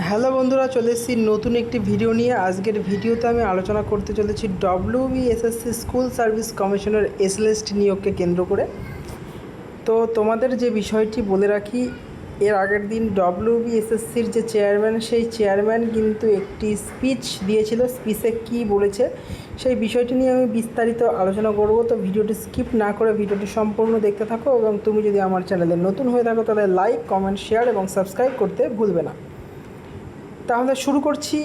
Hello বন্ধুরা, চলে এসেছি নতুন একটি ভিডিও নিয়ে। আজকের ভিডিওতে আমি আলোচনা করতে চলেছি ডব্লিউবিএসএসসি স্কুল সার্ভিস কমিশনের এসএলএসটি নিয়োগকে কেন্দ্র করে। তো তোমাদের যে বিষয়টি বলে রাখি, এর আগের দিন ডব্লিউবিএসএসসির যে চেয়ারম্যান, সেই চেয়ারম্যান কিন্তু একটি স্পিচ দিয়েছিল। স্পিচে কী বলেছে সেই বিষয়টি নিয়ে আমি বিস্তারিত আলোচনা করব। তো ভিডিওটি স্কিপ না করে ভিডিওটি সম্পূর্ণ দেখতে থাকো, এবং তুমি যদি আমার চ্যানেলে নতুন হয়ে থাকো তাহলে লাইক, কমেন্ট, শেয়ার এবং সাবস্ক্রাইব করতে ভুলবে না। তাহলে শুরু করছি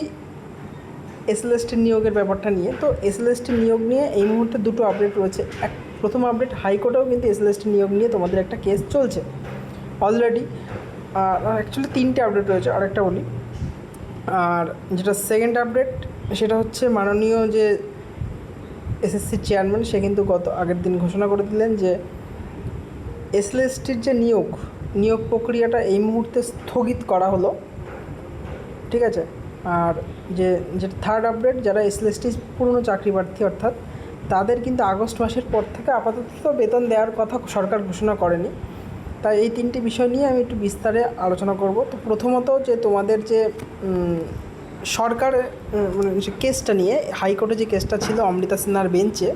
এসএলএসটি নিয়োগের ব্যাপারটা নিয়ে। তো এসএলএসটি নিয়োগ নিয়ে এই মুহূর্তে দুটো আপডেট রয়েছে। প্রথম আপডেট, হাইকোর্টেও কিন্তু এসএলএসটি নিয়োগ নিয়ে তোমাদের একটা কেস চলছে অলরেডি। আর অ্যাকচুয়ালি তিনটে আপডেট রয়েছে, আরেকটা বলি। আর যেটা সেকেন্ড আপডেট, সেটা হচ্ছে মাননীয় যে এসএসসির চেয়ারম্যান, সে কিন্তু আগের দিন ঘোষণা করে দিলেন যে এসএলএসটির যে নিয়োগ প্রক্রিয়াটা এই মুহূর্তে স্থগিত করা হলো। ঠিক আছে। আর যেটা থার্ড আপডেট, যারা এসএলএসটি পুরনো চাকরি প্রার্থী অর্থাৎ তাদের কিন্তু আগস্ট মাসের পর থেকে আপাতত বেতন দেওয়ার কথা সরকার ঘোষণা করেনি। তাই এই তিনটি বিষয় নিয়ে আমি একটু বিস্তারে আলোচনা করব। তো প্রথমত, যে তোমাদের যে সরকার যে কেসটা নিয়ে হাইকোর্টে যে কেসটা ছিল অমৃতা সিনহার বেঞ্চে,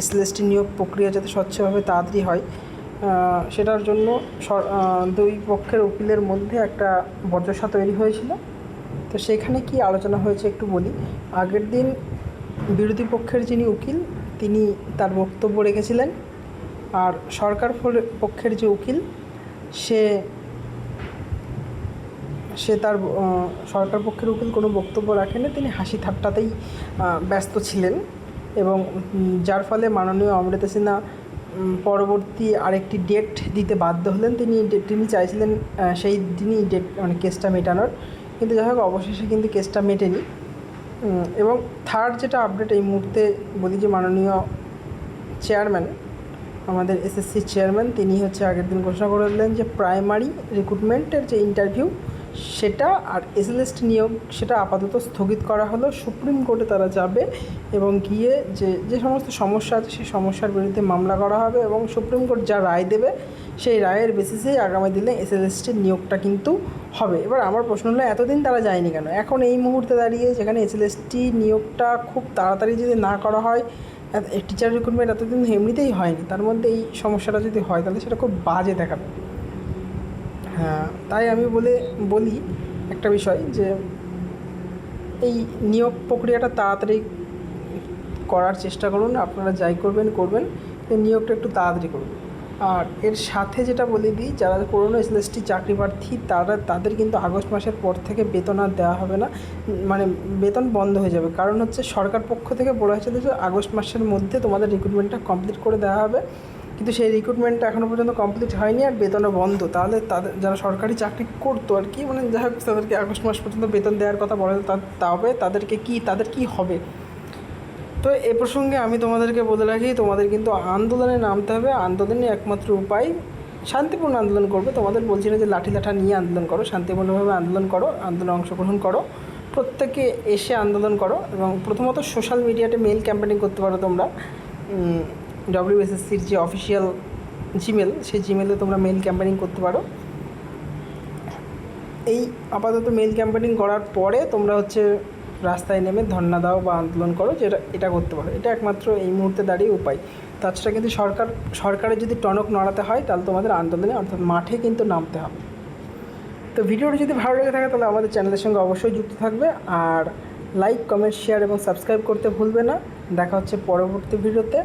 এসএলএসটি নিয়োগ প্রক্রিয়া যাতে স্বচ্ছভাবে তাড়াতাড়ি হয়, সেটার জন্য দুই পক্ষের উকিলের মধ্যে একটা বচসা তৈরি হয়েছিল। তো সেখানে কি আলোচনা হয়েছে একটু বলি। আগের দিন বিরোধী পক্ষের যিনি উকিল, তিনি তার বক্তব্য রেখেছিলেন। আর সরকার পক্ষের যে উকিল, সে তার সরকার পক্ষের উকিল কোনো বক্তব্য রাখেনি, তিনি হাসি ঠাট্টাতেই ব্যস্ত ছিলেন। এবং যার ফলে মাননীয় অমৃতা সিনহা পরবর্তী আরেকটি ডেট দিতে বাধ্য হলেন। তিনি চাইছিলেন সেই দিনই কেসটা মেটানোর, কিন্তু যাই হোক অবশেষে কিন্তু কেসটা মেটেনি। এবং থার্ড যেটা আপডেট এই মুহূর্তে বলি, যে মাননীয় চেয়ারম্যান, আমাদের এসএসসি চেয়ারম্যান, তিনি হচ্ছে আগের দিন ঘোষণা করে দিলেন যে প্রাইমারি রিক্রুটমেন্টের যে ইন্টারভিউ সেটা আর এসএলএসটি নিয়োগ সেটা আপাতত স্থগিত করা হলো। সুপ্রিম কোর্টে তারা যাবে এবং গিয়ে যে সমস্ত সমস্যা আছে সেই সমস্যার বিরুদ্ধে মামলা করা হবে, এবং সুপ্রিম কোর্ট যা রায় দেবে সেই রায়ের বেসিসেই আগামী দিনে এসএলএসটির নিয়োগটা কিন্তু হবে। এবার আমার প্রশ্ন হলো, এতদিন তারা যায়নি কেন? এখন এই মুহূর্তে দাঁড়িয়ে যেখানে এসএলএসটি নিয়োগটা খুব তাড়াতাড়ি যদি না করা হয়, টিচার রিক্রুটমেন্ট এতদিন এমনিতেই হয়নি, তার মধ্যে এই সমস্যাটা যদি হয় তাহলে সেটা খুব বাজে দেখাবে। হ্যাঁ, তাই আমি বলি একটা বিষয়, যে এই নিয়োগ প্রক্রিয়াটা তাড়াতাড়ি করার চেষ্টা করুন। আপনারা যাই করবেন এই নিয়োগটা একটু তাড়াতাড়ি করুন। আর এর সাথে যেটা বলে দিই, যারা পুরনো এসএলএসটি চাকরি প্রার্থী তাদের কিন্তু আগস্ট মাসের পর থেকে বেতন আর দেওয়া হবে না, মানে বেতন বন্ধ হয়ে যাবে। কারণ হচ্ছে সরকার পক্ষ থেকে বলা হয়েছিল যে আগস্ট মাসের মধ্যে তোমাদের রিক্রুটমেন্টটা কমপ্লিট করে দেওয়া হবে, কিন্তু সেই রিক্রুটমেন্টটা এখনও পর্যন্ত কমপ্লিট হয়নি আর বেতনও বন্ধ। তাহলে তাদের যারা সরকারি চাকরি করতো আর কি, মানে যাই হোক তাদেরকে আগস্ট মাস পর্যন্ত বেতন দেওয়ার কথা বলা হতো, তবে তাদের কি হবে। তো এ প্রসঙ্গে আমি তোমাদেরকে বলে রাখি, তোমাদের কিন্তু আন্দোলনে নামতে হবে। আন্দোলনে একমাত্র উপায় শান্তিপূর্ণ আন্দোলন করবে। তোমাদের বলছি না যে লাঠি লাঠা নিয়ে আন্দোলন করো, শান্তিপূর্ণভাবে আন্দোলন করো, আন্দোলনে অংশগ্রহণ করো, প্রত্যেকে এসে আন্দোলন করো। এবং প্রথমত সোশ্যাল মিডিয়াতে মেইল ক্যাম্পেনিং করতে পারো তোমরা। ডব্লিউবিএসএসসির যে অফিসিয়াল জিমেল, সেই জিমেলে তোমরা মেইল ক্যাম্পেনিং করতে পারো। এই আপাতত মেইল ক্যাম্পেনিং করার পরে তোমরা হচ্ছে রাস্তায় নেমে ধর্ণা দাও বা আন্দোলন করো, এটা করতে পারো। এটা একমাত্র এই মুহূর্তে দাঁড়িয়ে উপায়। তাছাড়া কিন্তু সরকারের যদি টনক নড়াতে হয় তাহলে তোমাদের আন্দোলনে অর্থাৎ মাঠে কিন্তু নামতে হবে। তো ভিডিওটি যদি ভালো লেগে থাকে তাহলে আমাদের চ্যানেলের সঙ্গে অবশ্যই যুক্ত থাকবে, আর লাইক, কমেন্ট, শেয়ার এবং সাবস্ক্রাইব করতে ভুলবে না। দেখা হচ্ছে পরবর্তী ভিডিওতে।